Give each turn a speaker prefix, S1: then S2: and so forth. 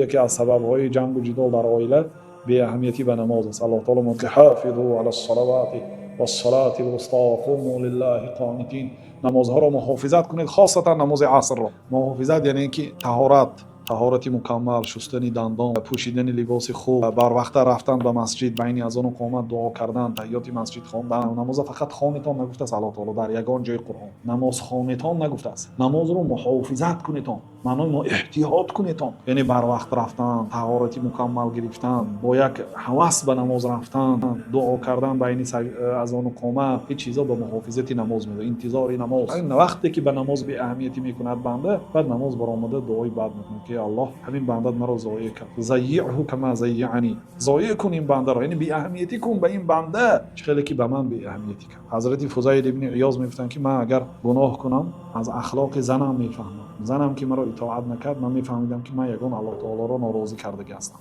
S1: یکی از سبب‌های جنگ و جدال در عائله بی اهمیتی به نماز است. الله تعالی میگه حافظوا علی الصلوات والصلاة الوسطى وقوموا لله قانتین. نمازها را محافظت کنید، خاصتا نماز عصر را. محافظت یعنی که طهارت مکمل، شستن دندان، پوشیدن لباس خوب، بر وقت رفتن به مسجد، بین اذان و قامت دعا کردن، تحیات مسجد خواندن. نماز فقط خوانتان نگفته است الله تعالی در یگان جای قرآن. نماز خوانتان نگفته است، نماز رو محافظت کنیتان. معنای ما احتیاط کنیتان یعنی بر وقت رفتن، طهارت مکمل گرفتن، با یک هوس به نماز رفتن، دعا کردن بین اذان و قامت. این چیزا به محافظت نماز میده. انتظار نماز، این وقتی که به نماز بی اهمیتی میکند بنده، بعد نماز برآمده دعای بد میکنه که الله همین بنده مرا ضایع کرد، ضیعه کما ضیعنی. ضایع کن این بنده را، یعنی بی اهمیتی کن به این بنده چه خیلی که به من بی اهمیتی کرد. حضرت فضیل ابن عیاض میگفتن که من اگر گناه کنم از اخلاق زنم میفهمم. زنم که مرا اطاعت نکرد، من میفهمیدم که من یگان الله تعالی را ناراضی کرده هستم.